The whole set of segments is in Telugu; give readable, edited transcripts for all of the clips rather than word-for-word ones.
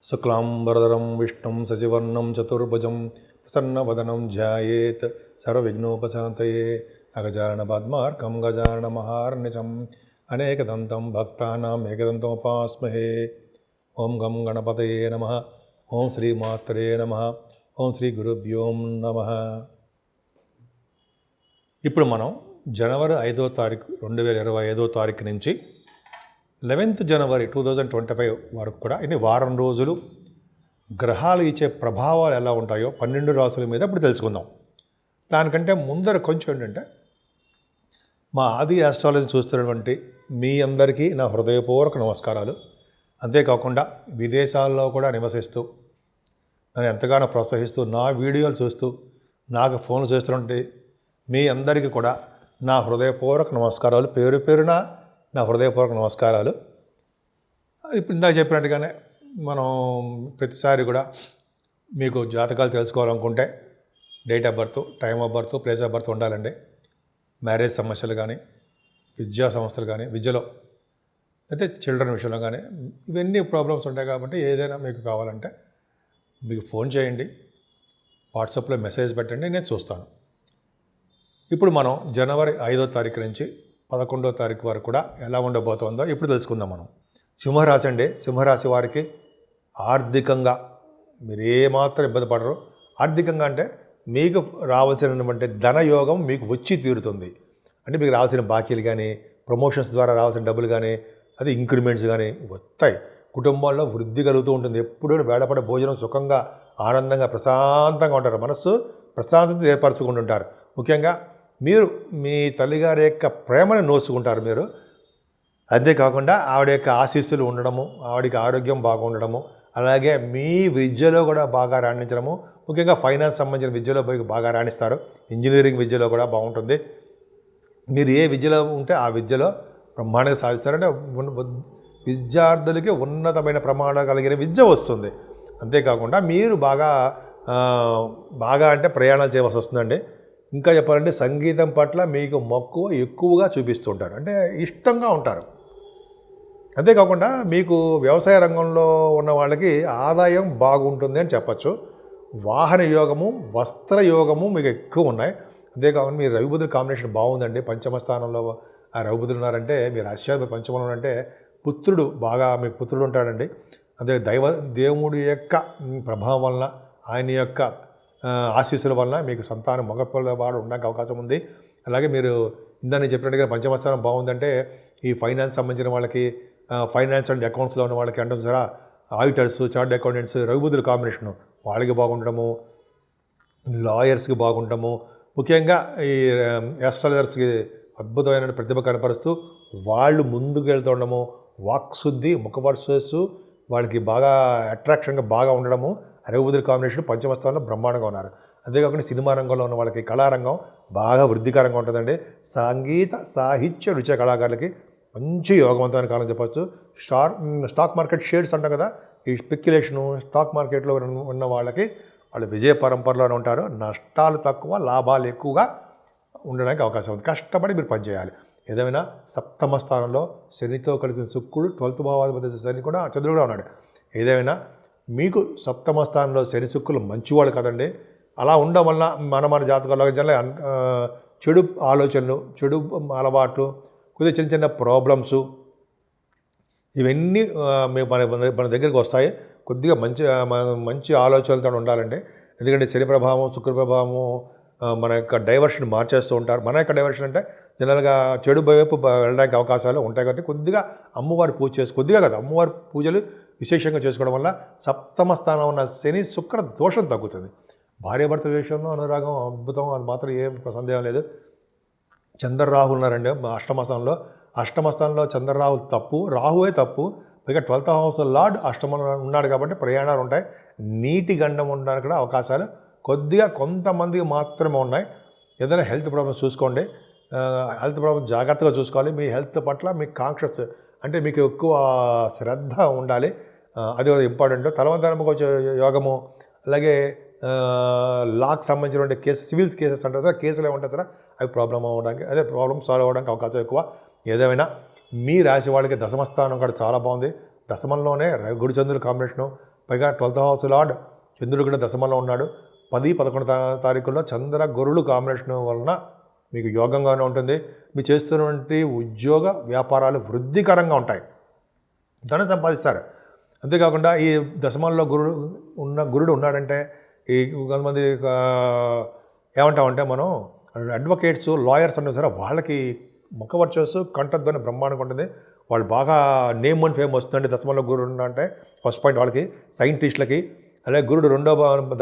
శుక్లాంబరధరం విష్ణుం శశివర్ణం చతుర్భుజం ప్రసన్నవదనం ధ్యాయేత్ సర్వవిఘ్నోపశాంతయే అగజానన పద్మార్కం గజానన మహార్నిశం అనేకదంతం భక్తానాం ఏకదంతముపాస్మహే. ఓం గం గణపతయే నమః. ఓం శ్రీమాత్రే నమః. ఓం శ్రీ గురుభ్యో నమః. ఇప్పుడు మనం జనవరి 5వ తారీఖు 2025వ తారీఖు నుంచి 11th జనవరి 2025 వరకు కూడా ఇన్ని వారం రోజులు గ్రహాలు ఇచ్చే ప్రభావాలు ఎలా ఉంటాయో 12 రాసుల మీద ఇప్పుడు తెలుసుకుందాం. దానికంటే ముందర కొంచెం ఏంటంటే, మా ఆది ఆస్ట్రాలజీ చూస్తున్నటువంటి మీ అందరికీ నా హృదయపూర్వక నమస్కారాలు. అంతేకాకుండా విదేశాల్లో కూడా నివసిస్తూ నన్ను ఎంతగానో ప్రోత్సహిస్తూ నా వీడియోలు చూస్తూ నాకు ఫోన్లు చేస్తున్నటువంటి మీ అందరికీ కూడా నా హృదయపూర్వక నమస్కారాలు. పేరు పేరున నా హృదయపూర్వక నమస్కారాలు. ఇప్పుడు ఇందాక చెప్పినట్టుగానే మనం ప్రతిసారి కూడా మీకు జాతకాలు తెలుసుకోవాలనుకుంటే date of birth, time of birth, place of birth ఉండాలండి. మ్యారేజ్ సమస్యలు కానీ, విద్యా సమస్యలు కానీ, విద్యలో అయితే చిల్డ్రన్ విషయంలో కానీ ఇవన్నీ ప్రాబ్లమ్స్ ఉంటాయి. కాబట్టి ఏదైనా మీకు కావాలంటే మీకు ఫోన్ చేయండి, వాట్సాప్లో మెసేజ్ పెట్టండి, నేను చూస్తాను. ఇప్పుడు మనం జనవరి 5వ తారీఖు నుంచి 11వ తారీఖు వరకు కూడా ఎలా ఉండబోతుందో ఇప్పుడు తెలుసుకుందాం. మనం సింహరాశి అండి. సింహరాశి వారికి ఆర్థికంగా మీరు ఏమాత్రం ఇబ్బంది పడరు. ఆర్థికంగా అంటే మీకు రావాల్సినటువంటి ధనయోగం మీకు వచ్చి తీరుతుంది. అంటే మీకు రావాల్సిన బాకీలు కానీ, ప్రమోషన్స్ ద్వారా రావాల్సిన డబ్బులు కానీ, అది ఇంక్రిమెంట్స్ కానీ వస్తాయి. కుటుంబాల్లో వృద్ధి కలుగుతూ ఉంటుంది. ఎప్పుడూ వేళపడే భోజనం సుఖంగా, ఆనందంగా, ప్రశాంతంగా ఉంటారు. మనస్సు ప్రశాంతత ఏర్పరచుకుంటుంటారు. ముఖ్యంగా మీరు మీ తల్లిగారి యొక్క ప్రేమను నోచుకుంటారు మీరు. అంతేకాకుండా ఆవిడ యొక్క ఆశీస్సులు ఉండడము, ఆవిడకి ఆరోగ్యం బాగుండడము, అలాగే మీ విద్యలో కూడా బాగా రాణించడము, ముఖ్యంగా ఫైనాన్స్ సంబంధించిన విద్యలో బాగా రాణిస్తారు. ఇంజనీరింగ్ విద్యలో కూడా బాగుంటుంది. మీరు ఏ విద్యలో ఉంటే ఆ విద్యలో బ్రహ్మాండంగా సాధిస్తారంటే విద్యార్థులకి ఉన్నతమైన ప్రమాణం కలిగిన విద్య వస్తుంది. అంతేకాకుండా మీరు బాగా అంటే ప్రయాణాలు చేయవలసి వస్తుందండి. ఇంకా చెప్పాలంటే సంగీతం పట్ల మీకు మక్కువ ఎక్కువగా చూపిస్తుంటారు, అంటే ఇష్టంగా ఉంటారు. అంతేకాకుండా మీకు వ్యవసాయ రంగంలో ఉన్న వాళ్ళకి ఆదాయం బాగుంటుంది అని చెప్పచ్చు. వాహన యోగము, వస్త్ర యోగము మీకు ఎక్కువ ఉన్నాయి. అంతేకాకుండా మీరు రవిబుధుల కాంబినేషన్ బాగుందండి. పంచమ స్థానంలో ఆ రవిబుధులు ఉన్నారంటే మీరు రాష్ట్ర పంచమంలో అంటే పుత్రుడు మీకు పుత్రుడు ఉంటాడండి. అదే దేవుడి యొక్క ప్రభావం వలన, ఆయన యొక్క ఆశీస్సుల వలన మీకు సంతానం మగపిల్లవాడు ఉండడానికి అవకాశం ఉంది. అలాగే మీరు ఇందాక చెప్పినట్టుగా పంచమస్థానం బాగుందంటే ఈ ఫైనాన్స్ సంబంధించిన వాళ్ళకి, ఫైనాన్స్ అండ్ అకౌంట్స్లో ఉన్న వాళ్ళకి అంటే సరే ఆడిటర్స్, చార్ట్ అకౌంటెంట్స్, రవిబుధుల కాంబినేషను వాళ్ళకి బాగుండటము, లాయర్స్కి బాగుండటము, ముఖ్యంగా ఈ ఆస్ట్రాలజర్స్కి అద్భుతమైన ప్రతిభ కనపరుస్తూ వాళ్ళు ముందుకు వెళ్తుండడము, వాక్శుద్ధి, ముఖవర్సస్సు వాళ్ళకి బాగా అట్రాక్షన్గా బాగా ఉండడము. రవిబుధుల కాంబినేషన్ పంచమస్థానంలో బ్రహ్మాండంగా ఉన్నారు. అంతేకాకుండా సినిమా రంగంలో ఉన్న వాళ్ళకి కళారంగం బాగా వృద్ధికరంగా ఉంటుందండి. సంగీత, సాహిత్య, నృత్య కళాకారులకి మంచి యోగవంతమైన కాలం చెప్పచ్చు. స్టాక్ మార్కెట్ షేర్స్ అంటాం కదా, ఈ స్పెక్యులేషను స్టాక్ మార్కెట్లో ఉన్న వాళ్ళకి వాళ్ళు విజయ పరంపరలోనే ఉంటారు. నష్టాలు తక్కువ, లాభాలు ఎక్కువగా ఉండడానికి అవకాశం ఉంది. కష్టపడి మీరు పనిచేయాలి. ఏదైనా సప్తమ స్థానంలో శనితో కలిసిన శుక్రుడు, 12th భావాధిపతి శని కూడా, చంద్రుడు కూడా ఉన్నాడు. ఏదైనా మీకు సప్తమ స్థానంలో శని శుక్రులు మంచివాళ్ళు కదండి. అలా ఉండడం వల్ల మన జాతకాల్లో చెడు ఆలోచనలు, చెడు అలవాట్లు, కొద్దిగా చిన్న చిన్న ప్రాబ్లమ్స్ ఇవన్నీ మన దగ్గరికి వస్తాయి. కొద్దిగా మంచి ఆలోచనలతో ఉండాలండి. ఎందుకంటే శని ప్రభావం, శుక్ర ప్రభావము మన యొక్క డైవర్షన్ మార్చేస్తూ ఉంటారు. మన యొక్క డైవర్షన్ అంటే జనరల్గా చెడు వైపు వెళ్ళడానికి అవకాశాలు ఉంటాయి. కాబట్టి కొద్దిగా అమ్మవారి పూజ కొద్దిగా కదా, అమ్మవారి పూజలు విశేషంగా చేసుకోవడం వల్ల సప్తమ స్థానం ఉన్న శని శుక్ర దోషం తగ్గుతుంది. భార్యాభర్తల విషయంలో అనురాగం అద్భుతం, అది మాత్రం ఏం సందేహం లేదు. చంద్రరాహులు ఉన్నారండి అష్టమ స్థానంలో చంద్రరాహులు తప్పు, రాహువే తప్పు. పైగా 12th హౌస్ లార్డ్ అష్టమంలో ఉన్నాడు కాబట్టి ప్రయాణాలు ఉంటాయి. నీటి గండం ఉండడానికి కూడా అవకాశాలు కొద్దిగా కొంతమందికి మాత్రమే ఉన్నాయి. ఏదైనా హెల్త్ ప్రాబ్లమ్స్ చూసుకోండి. హెల్త్ ప్రాబ్లమ్స్ జాగ్రత్తగా చూసుకోవాలి. మీ హెల్త్ పట్ల మీకు కాన్షియస్ అంటే మీకు ఎక్కువ శ్రద్ధ ఉండాలి. అది ఇంపార్టెంట్. తలవంతనకు వచ్చే యోగము, అలాగే లాకి సంబంధించినటువంటి సివిల్స్ కేసెస్ అంటారు సార్, కేసులు ఏమంటారు సార్, అవి ప్రాబ్లమ్ సాల్వ్ అవ్వడానికి అవకాశం ఎక్కువ. ఏదేమైనా మీ రాశి వాళ్ళకి దశమస్థానం కూడా చాలా బాగుంది. దశమంలోనే గురుచంద్రుల కాంబినేషను, పైగా 12th హౌస్ లార్డ్ చంద్రుడు కూడా దశమంలో ఉన్నాడు. 10, 11 తారీఖుల్లో చంద్ర గురుడు కాంబినేషన్ వలన మీకు యోగంగానే ఉంటుంది. మీరు చేస్తున్నటువంటి ఉద్యోగ వ్యాపారాలు వృద్ధికరంగా ఉంటాయి, ధనం సంపాదిస్తారు. అంతేకాకుండా ఈ దశమంలో గురుడు ఉన్నాడంటే ఈ కొంతమంది ఏమంటామంటే మనం అడ్వకేట్స్, లాయర్స్ అన్నా సరే వాళ్ళకి ముఖ వర్చస్సు కంఠధ్వని బ్రహ్మాండంగా ఉంటుంది. వాళ్ళు బాగా నేమ్ అండ్ ఫేమ్ వస్తుందండి దశమంలో గురుడు అంటే. ఫస్ట్ పాయింట్ వాళ్ళకి, సైంటిస్టులకి. అలాగే గురుడు రెండో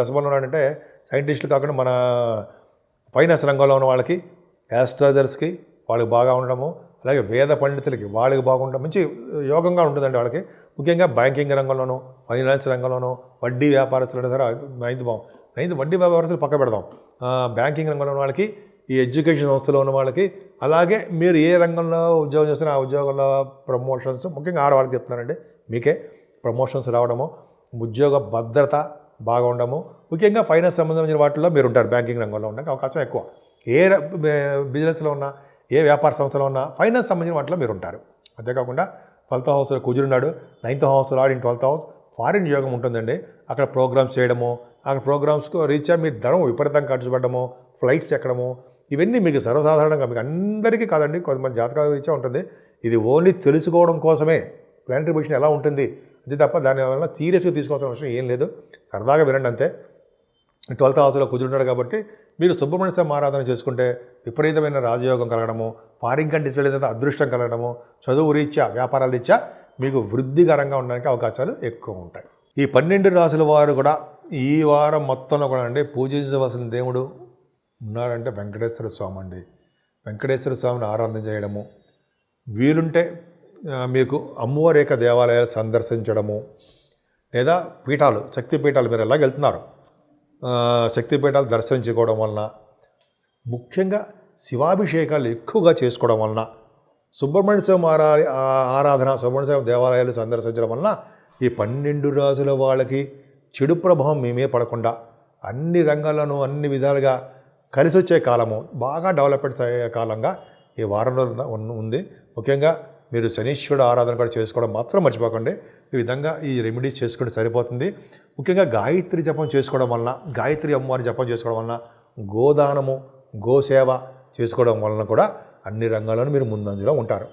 దశమంలో ఉన్నాడంటే సైంటిస్టులు కాకుండా మన ఫైనాన్స్ రంగంలో ఉన్న వాళ్ళకి, యాస్ట్రాలజర్స్కి వాళ్ళకి బాగా ఉండడము, అలాగే వేద పండితులకి వాళ్ళకి బాగుండడం మంచి యోగంగా ఉంటుందండి వాళ్ళకి. ముఖ్యంగా బ్యాంకింగ్ రంగంలోనూ, ఫైనాన్స్ రంగంలోనూ, వడ్డీ వ్యాపారస్తులు సరే 9th వడ్డీ వ్యాపారస్తులు పక్క పెడదాం. బ్యాంకింగ్ రంగంలో ఉన్న వాళ్ళకి, ఈ ఎడ్యుకేషన్ సంస్థలో ఉన్న వాళ్ళకి, అలాగే మీరు ఏ రంగంలో ఉద్యోగం చేస్తున్నా ఆ ఉద్యోగంలో ప్రమోషన్స్, ముఖ్యంగా ఆడవాళ్ళకి చెప్తున్నానండి, మీకే ప్రమోషన్స్ రావడము, ఉద్యోగ భద్రత బాగా ఉండడము, ముఖ్యంగా ఫైనాన్స్ సంబంధించిన వాటిల్లో మీరు ఉంటారు. బ్యాంకింగ్ రంగంలో ఉండడానికి అవకాశం ఎక్కువ. ఏ బిజినెస్లో ఉన్నా, ఏ వ్యాపార సంస్థలో ఉన్నా ఫైనాన్స్ సంబంధించిన వాటిలో మీరు ఉంటారు. అంతేకాకుండా 12th హౌస్లో కుజుడున్నాడు, 9th house lord in 12th house. Foreign యోగం ఉంటుందండి. అక్కడ ప్రోగ్రామ్స్ చేయడము, అక్కడ ప్రోగ్రామ్స్కు రీత్యా మీరు ధనం విపరీతంగా ఖర్చు పెట్టడము, ఫ్లైట్స్ ఎక్కడము, ఇవన్నీ మీకు సర్వసాధారణంగా, మీకు అందరికీ కాదండి, కొంతమంది జాతకాల రీత్యా ఉంటుంది. ఇది ఓన్లీ తెలుసుకోవడం కోసమే ప్లానటరీ పొజిషన్ ఎలా ఉంటుంది అంతే తప్ప దానివల్ల సీరియస్గా తీసుకోవాల్సిన అవసరం ఏం లేదు. సరదాగా వినండి అంతే. 12th హౌస్లో కుజుడున్నాడు కాబట్టి మీరు సుబ్రహ్మణ్య స్వామి ఆరాధన చేసుకుంటే విపరీతమైన రాజయోగం కలగడము, ఫారిన్ కంట్రీస్ వెళ్ళిన అదృష్టం కలగడము, చదువు రీత్యా, వ్యాపారాల రీత్యా మీకు వృద్ధికరంగా ఉండడానికి అవకాశాలు ఎక్కువ ఉంటాయి. ఈ 12 రాశుల వారు కూడా ఈ వారం మొత్తంలో కూడా అండి పూజించవలసిన దేవుడు ఉన్నారంటే వెంకటేశ్వర స్వామి అండి. వెంకటేశ్వర స్వామిని ఆరాధన చేయడము, వీలుంటే మీకు అమ్మవారి యొక్క దేవాలయాలు సందర్శించడము, లేదా పీఠాలు, శక్తి పీఠాలు మీరు ఎలాగ వెళ్తున్నారు, శక్తిపీఠాలు దర్శించుకోవడం వలన, ముఖ్యంగా శివాభిషేకాలు ఎక్కువగా చేసుకోవడం వలన, సుబ్రహ్మణ్య స్వామి ఆరాధన, సుబ్రహ్మణ్య స్వామి దేవాలయాలు సందర్శించడం వలన ఈ 12 రాజుల వాళ్ళకి చెడు ప్రభావం మేమే పడకుండా అన్ని రంగాల్లోనూ అన్ని విధాలుగా కలిసి వచ్చే కాలము, బాగా డెవలప్మెంట్ అయ్యే కాలంగా ఈ వారంలో ఉంది. ముఖ్యంగా మీరు శనీశ్వరుడు ఆరాధన కూడా చేసుకోవడం మాత్రం మర్చిపోకండి. ఈ విధంగా ఈ రెమెడీస్ చేసుకుంటే సరిపోతుంది. ముఖ్యంగా గాయత్రి జపం చేసుకోవడం వలన, గాయత్రి అమ్మవారి జపం చేసుకోవడం వలన, గోదానము, గోసేవ చేసుకోవడం వలన కూడా అన్ని రంగాల్లోనూ మీరు ముందంజలో ఉంటారు.